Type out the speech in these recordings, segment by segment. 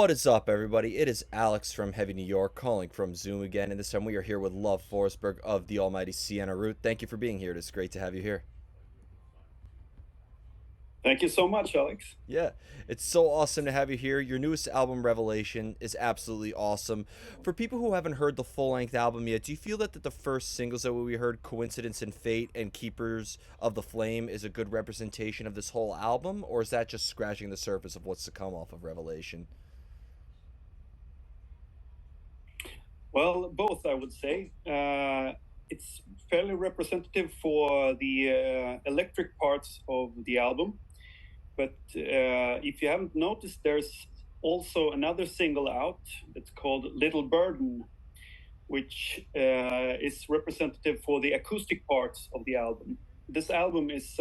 What is up, everybody? It is Alex from Heavy New York calling from Zoom again, and this time we are here with Love Forsberg of the almighty Siena route. Thank you for being here. It is great to have you here. Thank you so much, Alex. Yeah, it's so awesome to have you here. Your newest album, Revelation, is absolutely awesome. For people who haven't heard the full length album yet, do you feel that the first singles that we heard, Coincidence and Fate and Keepers of the Flame, is a good representation of this whole album, or is that just scratching the surface of what's to come off of Revelation? Well, both, I would say. It's fairly representative for the electric parts of the album. But if you haven't noticed, there's also another single out that's called Little Burden, which is representative for the acoustic parts of the album. This album is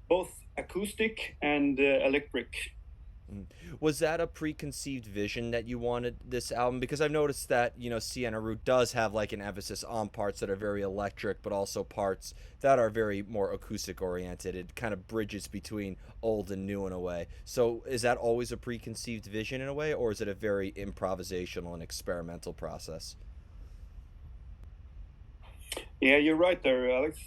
both acoustic and electric. Mm. Was that a preconceived vision that you wanted this album? Because I've noticed that, Sienna Root does have like an emphasis on parts that are very electric, but also parts that are very more acoustic oriented. It kind of bridges between old and new in a way. So is that always a preconceived vision in a way, or is it a very improvisational and experimental process? Yeah, you're right there, Alex.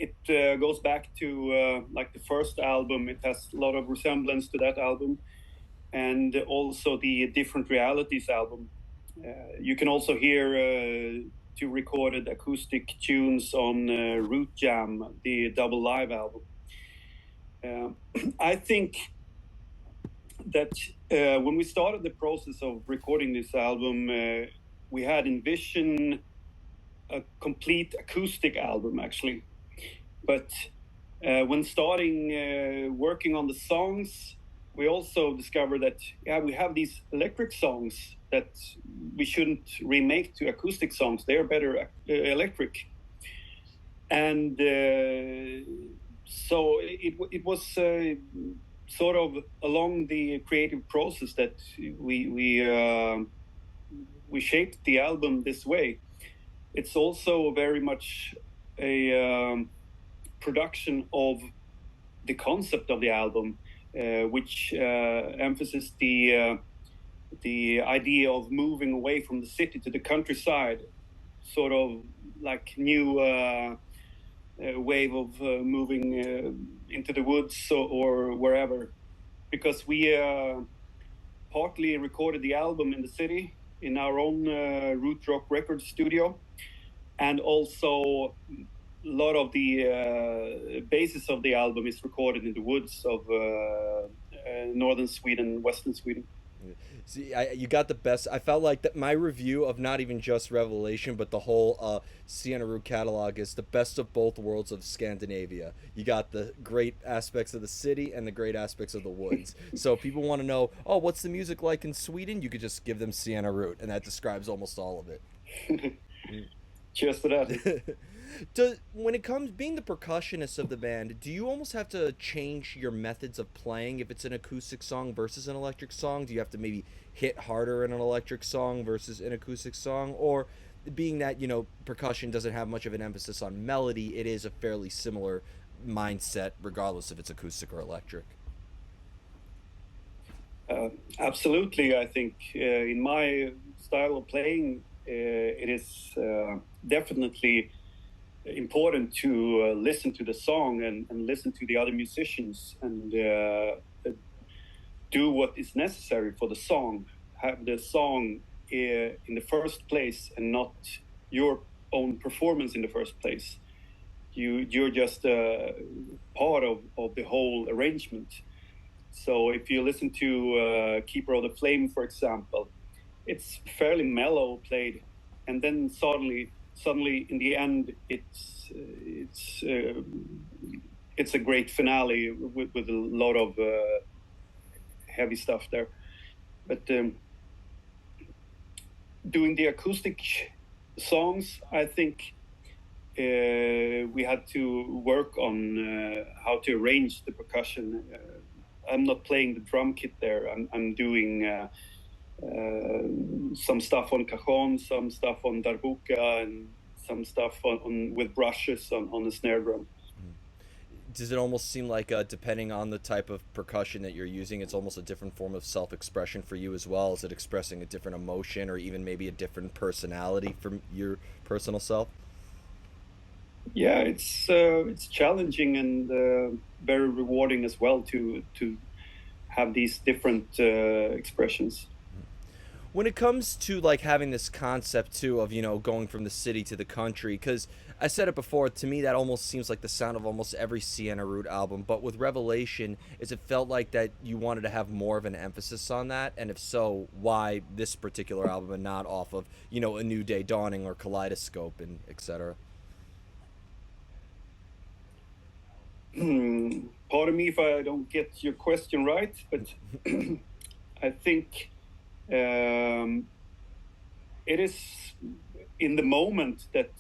It goes back to like the first album. It has a lot of resemblance to that album, and also the Different Realities album. You can also hear two recorded acoustic tunes on Root Jam, the double live album. I think that when we started the process of recording this album, we had envisioned a complete acoustic album, actually. But when starting working on the songs, we also discovered that we have these electric songs that we shouldn't remake to acoustic songs. They are better electric, and so it was sort of along the creative process that we shaped the album this way. It's also very much a production of the concept of the album, which emphasizes the idea of moving away from the city to the countryside, sort of like new wave of moving into the woods or wherever, because we partly recorded the album in the city in our own Root Rock record studio, and also a lot of the basis of the album is recorded in the woods of northern Sweden, western Sweden. See, you got the best. I felt like that my review of not even just Revelation, but the whole Sienna Root catalog is the best of both worlds of Scandinavia. You got the great aspects of the city and the great aspects of the woods. So if people want to know, oh, what's the music like in Sweden? You could just give them Sienna Root, and that describes almost all of it. Cheers to that. When it comes being the percussionist of the band, do you almost have to change your methods of playing if it's an acoustic song versus an electric song? Do you have to maybe hit harder in an electric song versus an acoustic song? Or being that, percussion doesn't have much of an emphasis on melody, it is a fairly similar mindset regardless if it's acoustic or electric? Absolutely, I think in my style of playing, it is definitely important to listen to the song and listen to the other musicians and do what is necessary for the song. Have the song in the first place and not your own performance in the first place. You're just part of the whole arrangement. So if you listen to Keeper of the Flame, for example, it's fairly mellow played, and then suddenly in the end it's a great finale with a lot of heavy stuff there. But doing the acoustic songs, I think we had to work on how to arrange the percussion. I'm not playing the drum kit there. I'm doing some stuff on cajon, some stuff on darbuka, and some stuff on with brushes on the snare drum. does it almost seem like depending on the type of percussion that you're using, it's almost a different form of self-expression for you as well? Is it expressing a different emotion or even maybe a different personality from your personal self? Yeah, it's challenging and very rewarding as well to have these different expressions. When it comes to like having this concept too of going from the city to the country, because I said it before, to me that almost seems like the sound of almost every Siena Root album, but with Revelation, is it felt like that you wanted to have more of an emphasis on that, and if so, why this particular album and not off of A New Day Dawning or Kaleidoscope and etc. Pardon me if I don't get your question right, but I think um, it is in the moment that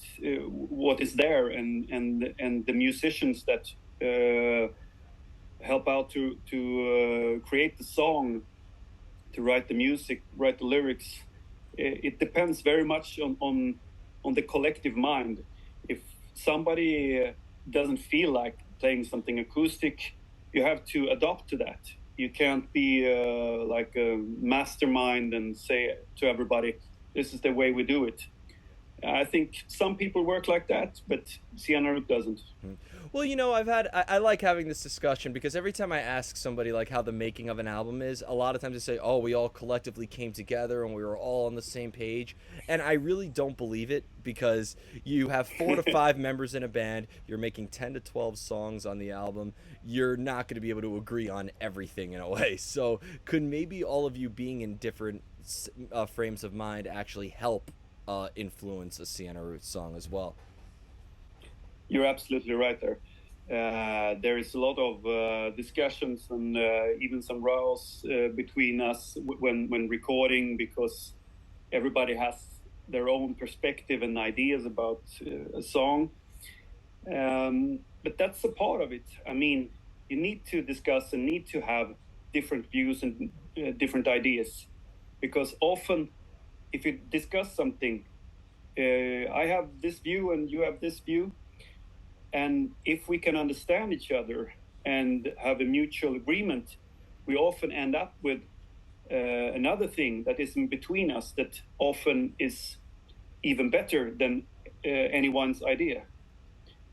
what is there, and the musicians that help out to create the song, to write the music, write the lyrics. It depends very much on the collective mind. If somebody doesn't feel like playing something acoustic, you have to adapt to that. You can't be like a mastermind and say to everybody, "This is the way we do it." I think some people work like that, but Siena doesn't. Well, I like having this discussion because every time I ask somebody like how the making of an album is, a lot of times they say, "Oh, we all collectively came together and we were all on the same page." And I really don't believe it because you have 4 to 5 members in a band, you're making 10 to 12 songs on the album. You're not going to be able to agree on everything in a way. So, could maybe all of you being in different frames of mind actually help influence a Sienna Roots song as well? You're absolutely right there. There is a lot of discussions and even some rows between us when recording, because everybody has their own perspective and ideas about a song. But that's a part of it. I mean, you need to discuss and need to have different views and different ideas, because often if you discuss something, I have this view and you have this view, and if we can understand each other and have a mutual agreement, we often end up with another thing that is in between us that often is even better than anyone's idea.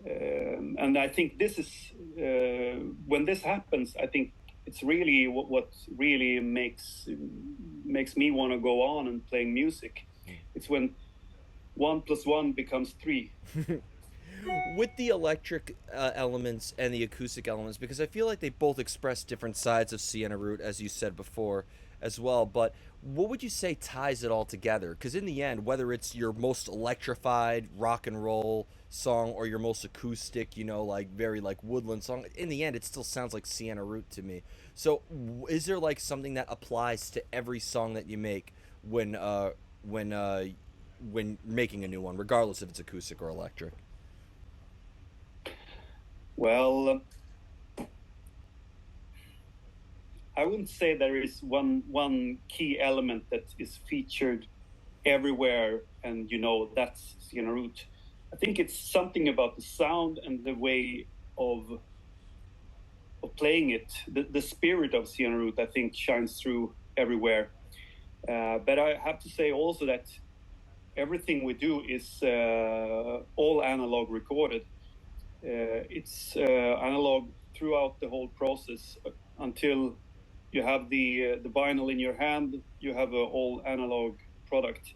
And I think this is when this happens. I think it's really what really makes me want to go on and playing music. It's when 1 plus 1 becomes 3. With the electric elements and the acoustic elements, because I feel like they both express different sides of Sienna Root, as you said before, as well. But what would you say ties it all together? Because in the end, whether it's your most electrified rock and roll song or your most acoustic, like very like woodland song, in the end, it still sounds like Sienna Root to me. So, is there like something that applies to every song that you make when when uh, when making a new one, regardless if it's acoustic or electric? Well, I wouldn't say there is one key element that is featured everywhere, and that's Sienna Root. I think it's something about the sound and the way of playing it. The spirit of Sienna Root, I think, shines through everywhere. But I have to say also that everything we do is all analog recorded. It's analog throughout the whole process until you have the vinyl in your hand. You have a all analog product,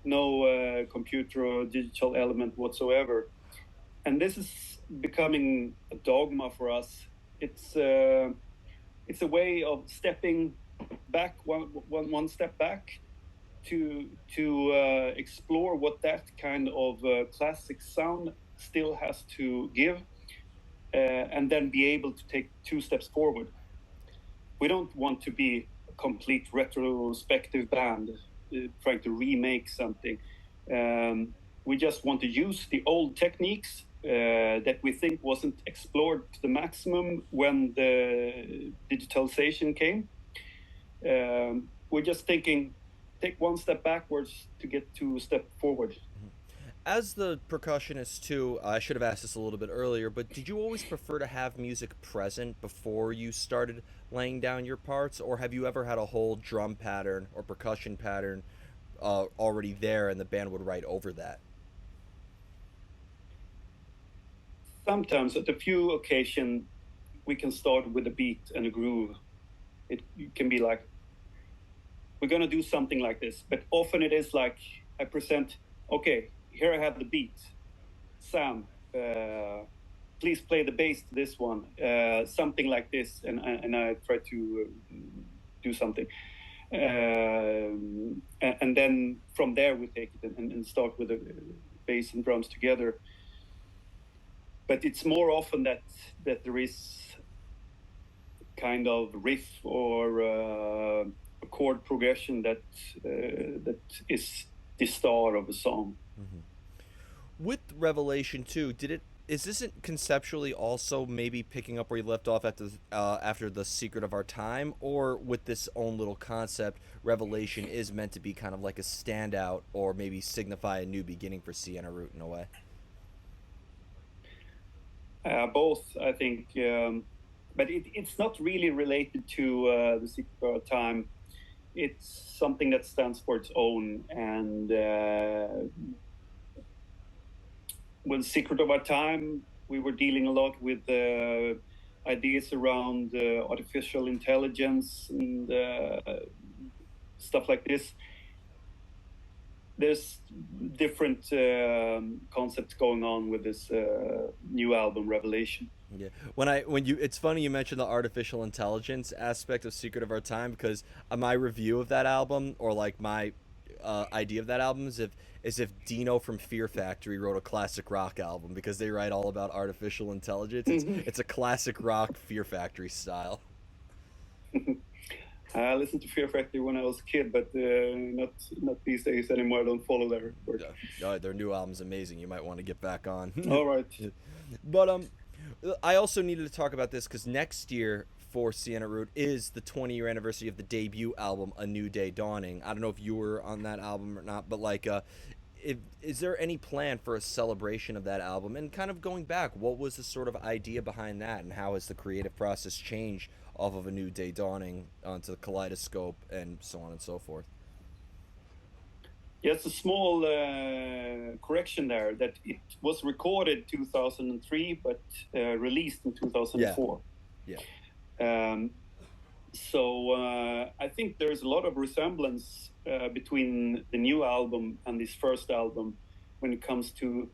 no computer or digital element whatsoever. And this is becoming a dogma for us. It's a way of stepping back one step back to explore what that kind of classic sound still has to give, and then be able to take 2 steps forward. We don't want to be a complete retrospective band trying to remake something. We just want to use the old techniques that we think wasn't explored to the maximum when the digitalization came. We're just thinking, take 1 step backwards to get 2 steps forward. As the percussionist too, I should have asked this a little bit earlier, but did you always prefer to have music present before you started laying down your parts, or have you ever had a whole drum pattern or percussion pattern already there, and the band would write over that? Sometimes, at a few occasions, we can start with a beat and a groove. It can be like, we're going to do something like this. But often it is like, I present, okay, here I have the beat. Sam, please play the bass to this one. Something like this. And I try to do something. And then from there we take it and start with the bass and drums together. But it's more often that there is kind of riff or a chord progression that is the star of a song. Mm-hmm. With Revelation 2, did it is this conceptually also maybe picking up where you left off after the Secret of Our Time, or with this own little concept, Revelation is meant to be kind of like a standout or maybe signify a new beginning for Siena Root in a way? Both, I think, but it's not really related to the Secret of Our Time. It's something that stands for its own, and with Secret of Our Time, we were dealing a lot with ideas around artificial intelligence and stuff like this. There's different concepts going on with this new album, Revelation. Yeah. It's funny you mentioned the artificial intelligence aspect of Secret of Our Time, because my review of that album, or like my idea of that album, is if Dino from Fear Factory wrote a classic rock album, because they write all about artificial intelligence. It's a classic rock Fear Factory style. I listened to Fear Factory when I was a kid, but not these days anymore. I don't follow their work. Yeah, their new album's amazing. You might want to get back on. All right. But I also needed to talk about this because next year for Siena Root is the 20-year anniversary of the debut album, A New Day Dawning. I don't know if you were on that album or not, but like, is there any plan for a celebration of that album? And kind of going back, what was the sort of idea behind that, and how has the creative process changed off of A New Day Dawning onto the Kaleidoscope and so on and so forth? Yes, a small correction there, that it was recorded 2003 but released in 2004. Yeah. So I think there's a lot of resemblance between the new album and this first album when it comes to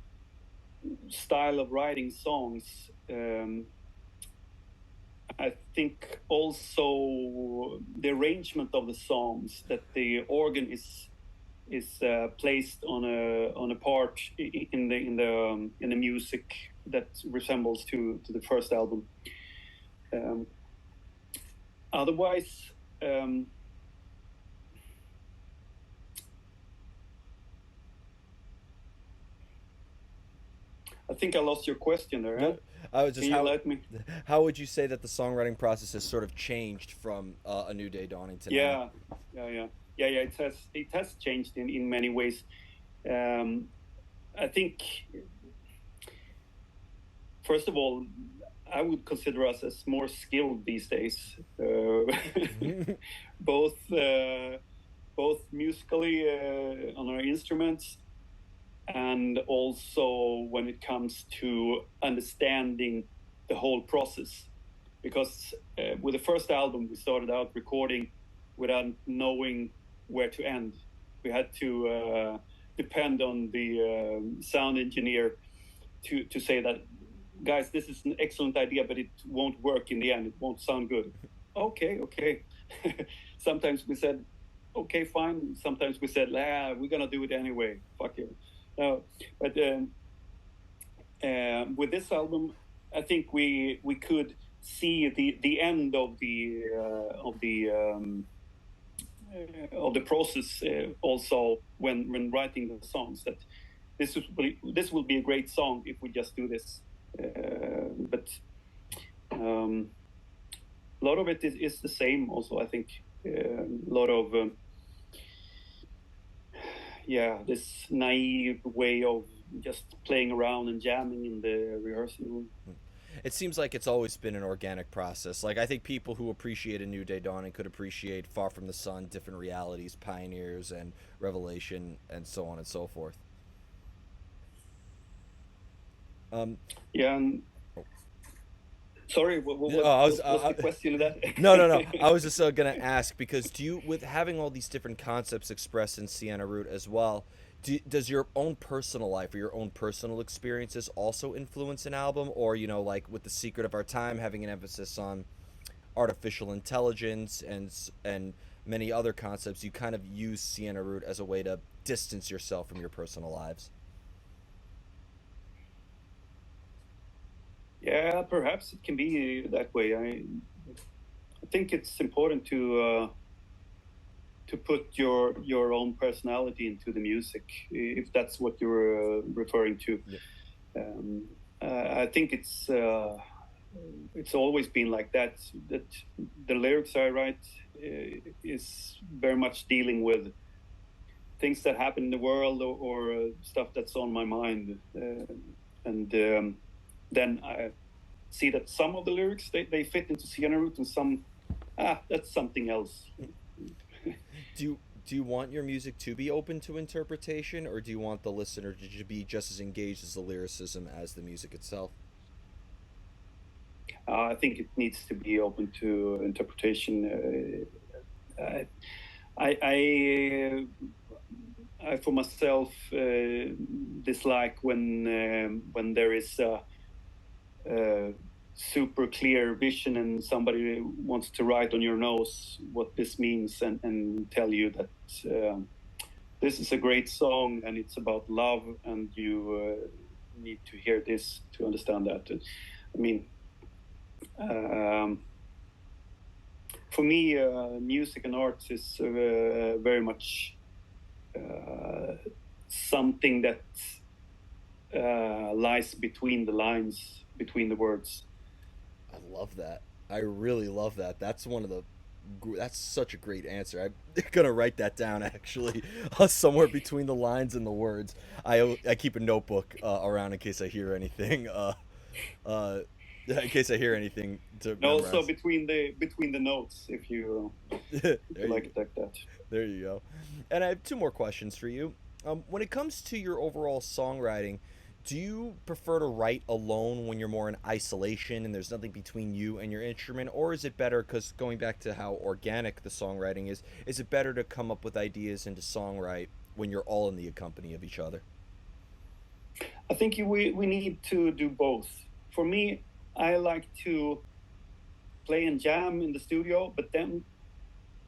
style of writing songs. I think also the arrangement of the songs, that the organ is placed on a part in the music that resembles to the first album. Otherwise, I think I lost your question there. Huh? I was just Can you let me? How would you say that the songwriting process has sort of changed from A New Day Dawning to now? Yeah. It has changed in many ways. I think, first of all, I would consider us as more skilled these days, both musically on our instruments, and also when it comes to understanding the whole process. Because with the first album, we started out recording without knowing where to end. We had to depend on the sound engineer to say that, guys, this is an excellent idea, but it won't work in the end. It won't sound good. Okay. Sometimes we said, okay, fine. Sometimes we said, we're going to do it anyway. Fuck you. But with this album, I think we could see the end of the process also when writing the songs, that this will be a great song if we just do this. But a lot of it is the same also, I think. A lot of this naive way of just playing around and jamming in the rehearsal room. It seems like it's always been an organic process. Like I think people who appreciate A New Day Dawning could appreciate Far From the Sun, Different Realities, Pioneers, and Revelation, and so on and so forth. Um, Yeah, and sorry, oh, I was what's the question of that? no, no, no. I was just gonna ask because do you, with having all these different concepts expressed in Siena Root as well, does your own personal life or your own personal experiences also influence an album, or like with The Secret of Our Time having an emphasis on artificial intelligence and many other concepts, you kind of use Siena Root as a way to distance yourself from your personal lives. Yeah, perhaps it can be that way. I think it's important to put your own personality into the music, if that's what you're referring to. Yeah. Um, I think it's always been like that. That the lyrics I write is very much dealing with things that happen in the world, or stuff that's on my mind, and then I see that some of the lyrics they fit into Siena Root, and some that's something else. Do you want your music to be open to interpretation, or do you want the listener to be just as engaged as the lyricism as the music itself? I think it needs to be open to interpretation. I for myself dislike when there is a super clear vision and somebody wants to write on your nose what this means, and tell you that this is a great song and it's about love, and you need to hear this to understand that. I mean, um, for me, music and arts is very much something that lies between the lines, between the words. I love that. I really love that. That's such a great answer. I'm gonna write that down actually, somewhere between the lines and the words. I keep a notebook around in case I hear anything. Uh, in case I hear anything to And also memorize. between the notes, there if you like it like that. there you go. And I have two more questions for you. When it comes to your overall songwriting, do you prefer to write alone when you're more in isolation and there's nothing between you and your instrument, or is it better, because going back to how organic the songwriting is it better to come up with ideas and to songwrite when you're all in the company of each other? I think we need to do both. For me, I like to play and jam in the studio, but then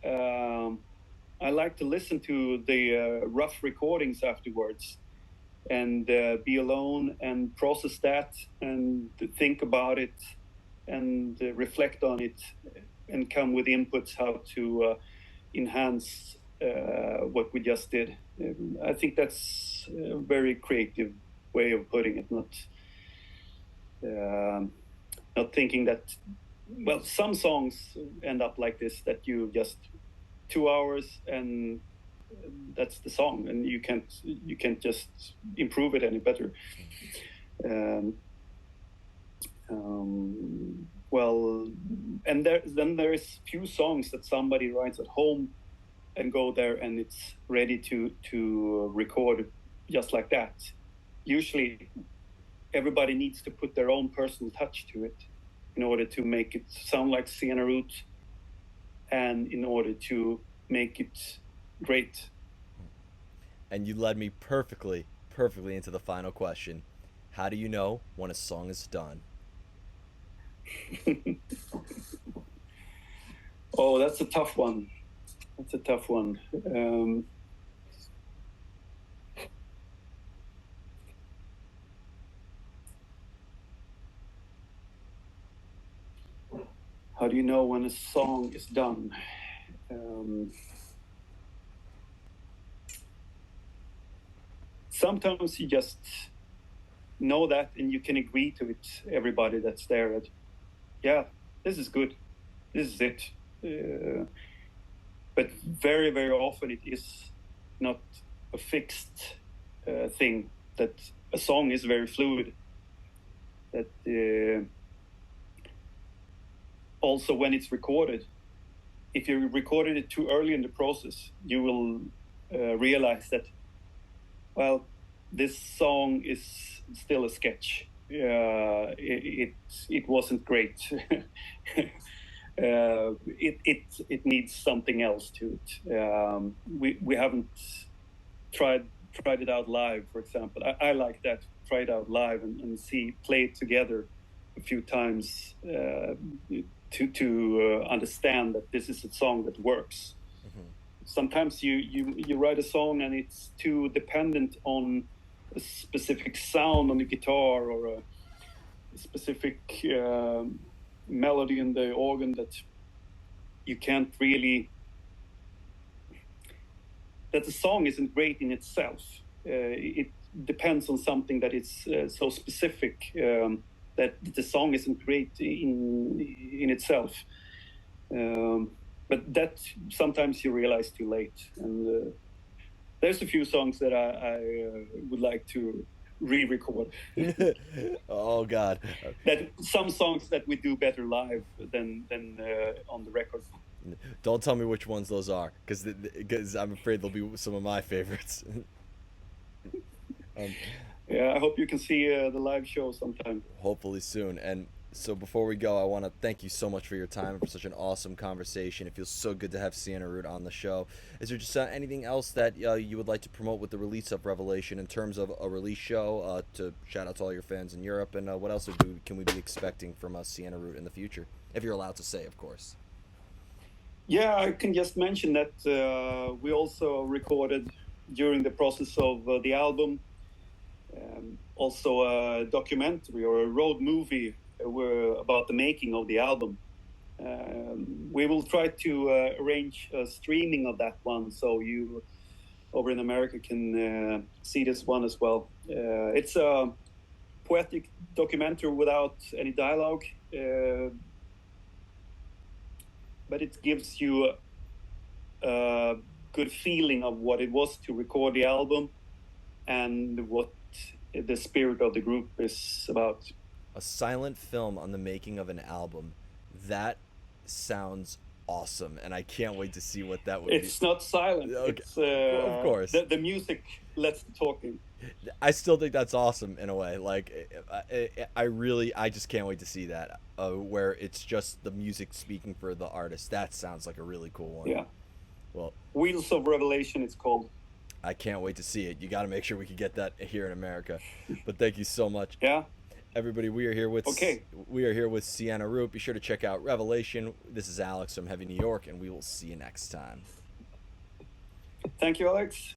um, I like to listen to the rough recordings afterwards, and be alone and process that and think about it, and reflect on it, and come with inputs how to enhance what we just did. I think that's a very creative way of putting it. Um Not thinking that, well, some songs end up like this, that you just 2 hours and that's the song, and you can't just improve it any better. Um, well, and then there's few songs that somebody writes at home and go there and it's ready to record just like that. Usually, everybody needs to put their own personal touch to it in order to make it sound like Siena Root, and in order to make it great. And you led me perfectly into the final question. How do you know when a song is done? Oh, that's a tough one. That's a tough one. How do you know when a song is done? Sometimes you just know that, and you can agree to it. Everybody that's there, that yeah, this is good. This is it. But very often it is not a fixed thing that a song is very fluid. That also when it's recorded, if you recorded it too early in the process, you will realize that, well, this song is still a sketch. It wasn't great. It needs something else to it. We haven't tried it out live, for example. I like that. Try it out live and play it together a few times to understand that this is a song that works. Mm-hmm. Sometimes you write a song and it's too dependent on a specific sound on the guitar or a specific melody in the organ that you can't really, that the song isn't great in itself. It depends on something that is so specific that the song isn't great in itself. But that sometimes you realize too late. And there's a few songs that I would like to re-record. Oh God! That some songs that we do better live than on the record. Don't tell me which ones those are, because I'm afraid they'll be some of my favorites. Yeah, I hope you can see the live show sometime. Hopefully soon. And so before we go, I want to thank you so much for your time and for such an awesome conversation. It feels so good to have Siena Root on the show. Is there just anything else that you would like to promote with the release of Revelation in terms of a release show to shout out to all your fans in Europe? And what else can we be expecting from Siena Root in the future? If you're allowed to say, of course. Yeah, I can just mention that we also recorded during the process of the album also a documentary or a road movie about the making of the album. We will try to arrange a streaming of that one so you over in America can see this one as well. It's a poetic documentary without any dialogue, but it gives you a good feeling of what it was to record the album and what the spirit of the group is about. A silent film on the making of an album. That sounds awesome, and I can't wait to see what that would be. It's not silent. Okay. It's, of course. The music lets the talking. I still think that's awesome in a way. Like, I just can't wait to see that, where it's just the music speaking for the artist. That sounds like a really cool one. Yeah. Well, Wheels of Revelation, it's called. I can't wait to see it. You got to make sure we can get that here in America. But thank you so much. Yeah. Everybody, we are here with Siena Root. Be sure to check out Revelation. This is Alex from Heavy New York, and we will see you next time. Thank you, Alex.